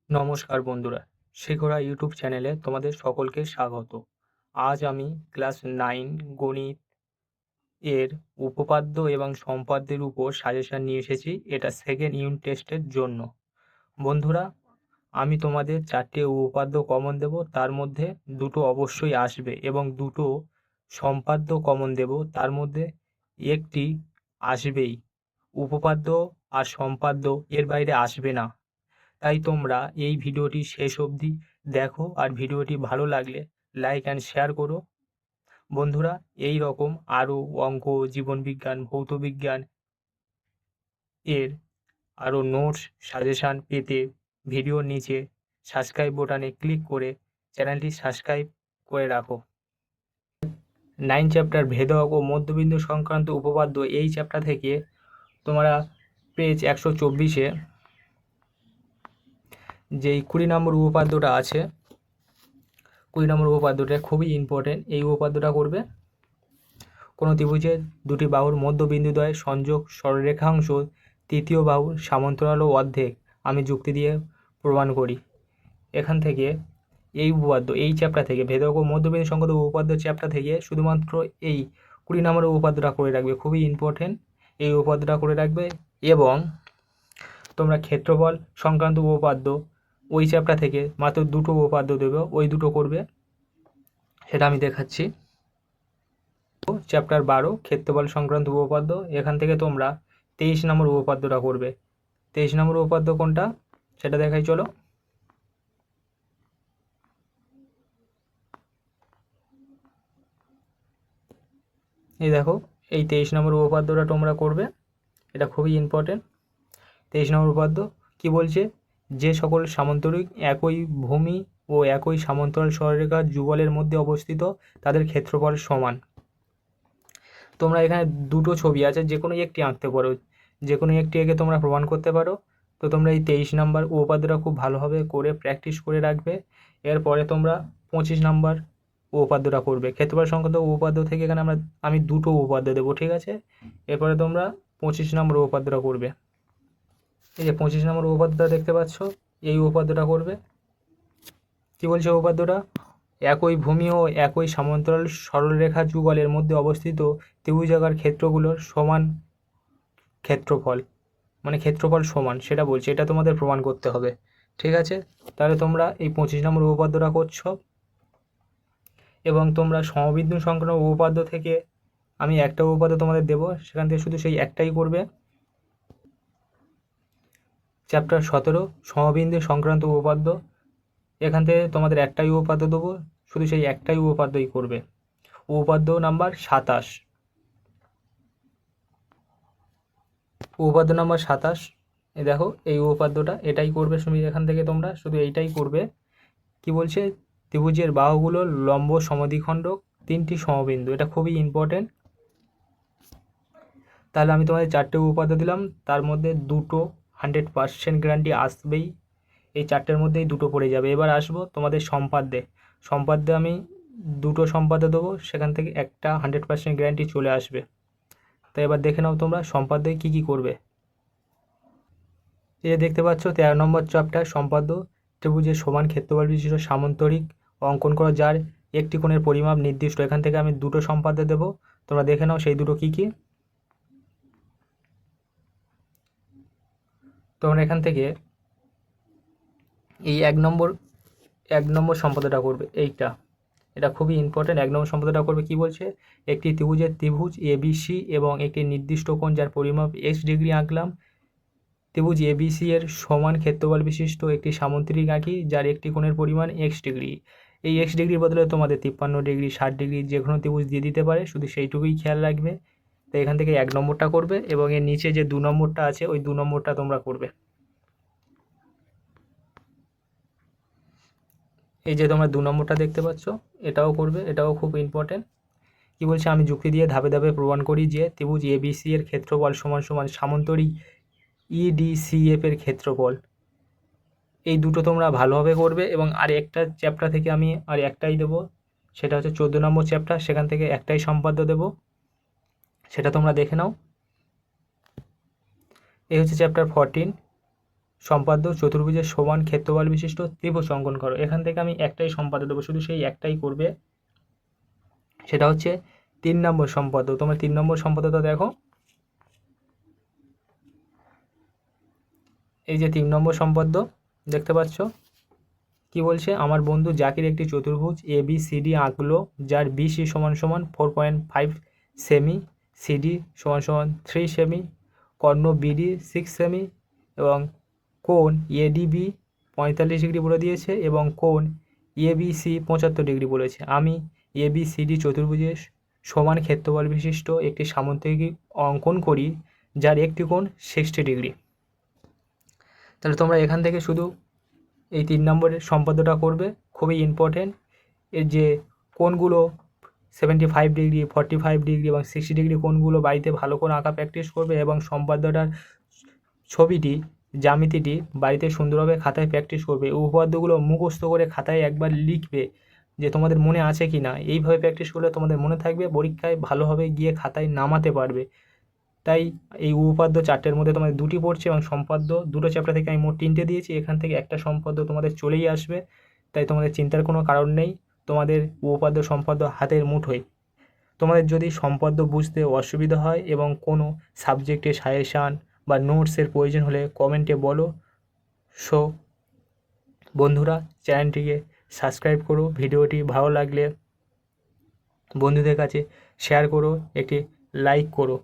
নমস্কার বন্ধুরা, শেখরা ইউটিউব চ্যানেলে তোমাদের সকলকে স্বাগত। আজ আমি ক্লাস 9 গণিত এর উপপাদ্য এবং সম্পাদ্যের উপর সাজেশন নিয়ে এসেছি। এটা সেকেন্ড ইউনিট টেস্টের জন্য। বন্ধুরা, আমি তোমাদের 4টে উপপাদ্য কমন দেব, তার মধ্যে দুটো অবশ্যই আসবে, এবং দুটো সম্পাদ্য কমন দেব, তার মধ্যে একটি আসবেই। উপপাদ্য আর সম্পাদ্য এর বাইরে আসবে না। তাই তোমরা এই ভিডিওটি শেষ অবধি দেখো, আর ভিডিওটি ভালো লাগলে লাইক অ্যান্ড শেয়ার করো। বন্ধুরা, এই রকম আরও অঙ্ক, জীবনবিজ্ঞান, ভৌতবিজ্ঞান এর আরও নোটস সাজেশান পেতে ভিডিওর নিচে সাবস্ক্রাইব বোতামে ক্লিক করে চ্যানেলটি সাবস্ক্রাইব করে রাখো। 9 চ্যাপ্টার ভেদক ও মধ্যবিন্দু সংক্রান্ত উপপাদ্য, এই চ্যাপ্টার থেকে তোমরা পেজ 124-এ যেই 20 নম্বর উপপাদ্যটা আছে, 20 নম্বর উপপাদ্যটা খুবই ইম্পর্টেন্ট। এই উপপাদ্যটা করবে, কোনো ত্রিভুজের দুটি বাহুর মধ্যবিন্দুদ্বয় সংযোগ সরলরেখাংশ তৃতীয় বাহুর সমান্তরাল ও অর্ধেক আমি যুক্তি দিয়ে প্রমাণ করি। এখান থেকে এই উপপাদ্য, এই চ্যাপ্টার থেকে ভেদক ও মধ্যবিন্দু সংক্রান্ত উপপাদ্য চ্যাপ্টার থেকে শুধুমাত্র এই 20 নম্বর উপপাদ্যটা করে রাখবে, খুবই ইম্পর্টেন্ট। এই উপপাদ্যটা করে রাখবে, এবং তোমরা ক্ষেত্রফল সংক্রান্ত উপপাদ্য ওই চ্যাপ্টার থেকে মাত্র দুটো উপপাদ্য দেবে, ওই দুটো করবে, সেটা আমি দেখাচ্ছি। চ্যাপ্টার 12 ক্ষেত্রফল সংক্রান্ত উপপাদ্য, এখান থেকে তোমরা 23 নম্বর উপপাদ্যটা করবে। 23 নম্বর উপপাদ্য কোনটা সেটা দেখাই, চলো। এই দেখো, এই 23 নম্বর উপপাদ্যটা তোমরা করবে, এটা খুবই ইম্পর্টেন্ট। 23 নম্বর উপপাদ্য কি বলছে? যে সকল সামান্তরিক একই ভূমি ও একই সমান্তরাল সরলরেখার যুগলের মধ্যে অবস্থিত তাদের ক্ষেত্রফল সমান। তোমরা এখানে দুটো ছবি আছে, যে কোনো একটি আঁকতে পারো, যে কোনো একটি এঁকে তোমরা প্রমাণ করতে পারো। তো তোমরা এই 23 নম্বর উপপাদ্যটা খুব ভালোভাবে করে প্র্যাকটিস করে রাখবে। এরপরে তোমরা 25 নম্বর উপপাদ্যটা করবে। ক্ষেত্রফল সংক্রান্ত উপপাদ্য থেকে এখানে আমি দুটো উপপাদ্য দেবো, ঠিক আছে? এরপরে তোমরা 25 নম্বর উপপাদ্যটা করবে। এই যে 25 নম্বর উপপাদ্যটা দেখতে পাচ্ছ, এই উপপাদ্যটা করবে। কি বলছে উপপাদ্যটা? একই ভূমি ও একই সমান্তরাল সরলরেখা যুগলের মধ্যে অবস্থিত ত্রিভুজাকার ক্ষেত্রগুলোর সমান ক্ষেত্রফল, মানে ক্ষেত্রফল সমান, সেটা বলছে। এটা তোমাদের প্রমাণ করতে হবে, ঠিক আছে? তাহলে তোমরা এই 25 নম্বর উপপাদ্যটা করছো, এবং তোমরা সমবিন্দু সংক্রান্ত উপপাদ্য থেকে আমি একটা উপপাদ্য তোমাদের দেবো, সেখান থেকে শুধু সেই একটাই করবে। চ্যাপ্টার 17 সমবিন্দু সংক্রান্ত উপপাদ্য, এখান থেকে তোমাদের একটাই উপপাদ্য দেবো, শুধু সেই একটাই উপপাদ্যই করবে। উপপাদ্য নাম্বার 27, উপপাদ্য নাম্বার 27, এই দেখো এই উপপাদ্যটা, এটাই করবে। শুধু এখান থেকে তোমরা শুধু এইটাই করবে। কি বলছে? ত্রিভুজের বাহুগুলো লম্ব সমদ্বিখণ্ডক, তিনটি সমবিন্দু, এটা খুবই ইম্পর্টেন্ট। তাহলে আমি তোমাদের 4টে উপপাদ্য দিলাম, তার মধ্যে দুটো 100% গ্যারান্টি আসবেই। এই 4টের মধ্যেই দুটো পড়ে যাবে। এবার আসবো তোমাদের সম্পাদ্যে। সম্পাদ্যে আমি দুটো সম্পাদ্য দেবো, সেখান থেকে একটা 100% গ্যারান্টি চলে আসবে। তাই এবার দেখে নাও তোমরা সম্পাদ্যে কী কী করবে। এই যে দেখতে পাচ্ছ 13 নম্বর চ্যাপ্টার সম্পাদ্য, ত্রিভুজের সমান ক্ষেত্রফল বিশিষ্ট সামান্তরিক অঙ্কন করা যার একটি কোণের পরিমাপ নির্দিষ্ট। এখান থেকে আমি দুটো সম্পাদ্য দেবো, তোমরা দেখে নাও সেই দুটো কী কী। তোমরা এখান থেকে এই এক নম্বর সম্পাদ্যটা করবে, এইটা, এটা খুবই ইম্পর্টেন্ট। 1 নম্বর সম্পাদ্যটা করবে। কি বলছে? একটি ত্রিভুজ এবিসি এবং একটি নির্দিষ্ট কোণ যার পরিমাপ x ডিগ্রি আঁকলাম। ত্রিভুজ এবিসি এর সমান ক্ষেত্রফল বিশিষ্ট একটি সামান্তরিক আঁকি যার একটি কোণের পরিমাণ x ডিগ্রি। এই x ডিগ্রির বদলে তোমাদের 53 ডিগ্রি, 60 ডিগ্রি যে কোনো ত্রিভুজ দিয়ে দিতে পারে, শুধু সেইটুকুই খেয়াল রাখবে। তো এখান থেকে 1 নম্বরটা করবে, এবং এর নিচে যে 2 নম্বরটা আছে, ওই 2 নম্বরটা তোমরা করবে। এই যে তোমরা 2 নম্বরটা দেখতে পাচ্ছ, এটাও করবে, এটাও খুব ইম্পর্টেন্ট। কি বলছে? আমি যুক্তি দিয়ে ধাপে ধাপে প্রমাণ করি যে ত্রিভুজ এবিসি এর ক্ষেত্রফল সমান সমান সামান্তরিক ইডিসিএফ এর ক্ষেত্রফল। এই দুটো তোমরা ভালোভাবে করবে, এবং আর একটা চ্যাপ্টার থেকে আমি আর একটাই দেবো, সেটা হচ্ছে 14 নম্বর চ্যাপ্টার, সেখান থেকে একটাই সম্পাদ্য দেবো, সেটা তোমরা দেখে নাও। এই হচ্ছে চ্যাপ্টার 14, সম্পাদ্য চতুর্ভুজের সমান ক্ষেত্রফল বিশিষ্ট ত্রিভুজ অঙ্কন করো। এখান থেকে আমি একটাই সম্পাদ্য দেবো, শুধু সেই একটাই করবে, সেটা হচ্ছে 3 নম্বর সম্পাদ্য। তোমরা 3 নম্বর সম্পাদ্যটা দেখো, এই যে 3 নম্বর সম্পাদ্য দেখতে পাচ্ছ কি বলছে, আমার বন্ধু জাকির একটি চতুর্ভুজ ABCD আঁকলো, যার BC সমান সমান 4.5 সেমি, CD সমান সমান 3 সেমি, কর্ণ BD 6 সেমি এবং কোণ ADB 45 ডিগ্রি বলে দিয়েছে এবং কোণ ABC 75 ডিগ্রি বলেছে। আমি ABCD চতুর্ভুজের সমান ক্ষেত্রফল বিশিষ্ট একটি সামন্তরিক অঙ্কন করি, যার একটি কোণ 60 ডিগ্রি। তাহলে তোমরা এখান থেকে শুধু এই 3 নম্বরের সম্পাদ্যটা করবে, খুবই ইম্পর্টেন্ট। এর যে কোণগুলো 75 ডিগ্রি, 45 ডিগ্রি এবং 60 ডিগ্রি কোণগুলো বাড়িতে ভালো করে আঁকা প্র্যাকটিস করবে এবং সম্পাদ্যটার ছবিটি, জ্যামিতিটি বাড়িতে সুন্দরভাবে খাতায় প্র্যাকটিস করবে। এই উপপাদ্যগুলো মুখস্থ করে খাতায় একবার লিখবে যে তোমাদের মনে আছে কি না। এইভাবে প্র্যাকটিস করলে তোমাদের মনে থাকবে, পরীক্ষায় ভালোভাবে গিয়ে খাতায় নামাতে পারবে। তাই এই উপপাদ্য 4টের মধ্যে তোমাদের 2টি পড়ছে এবং সম্পাদ্য 2টো চ্যাপ্টার থেকে আমি মোট 3টে দিয়েছি, এখান থেকে একটা সম্পাদ্য তোমাদের চলেই আসবে। তাই তোমাদের চিন্তার কোনো কারণ নেই, তোমাদের উপপাদ্য সম্পাদ্য হাতের মুঠোয়। তোমাদের যদি সম্পাদ্য বুঝতে অসুবিধা হয় এবং কোনো সাবজেক্টে সাজেশান বা নোটসের প্রয়োজন হলে কমেন্টে বলো। সো বন্ধুরা, চ্যানেলটিকে সাবস্ক্রাইব করো, ভিডিওটি ভালো লাগলে বন্ধুদের কাছে শেয়ার করো, একটি লাইক করো।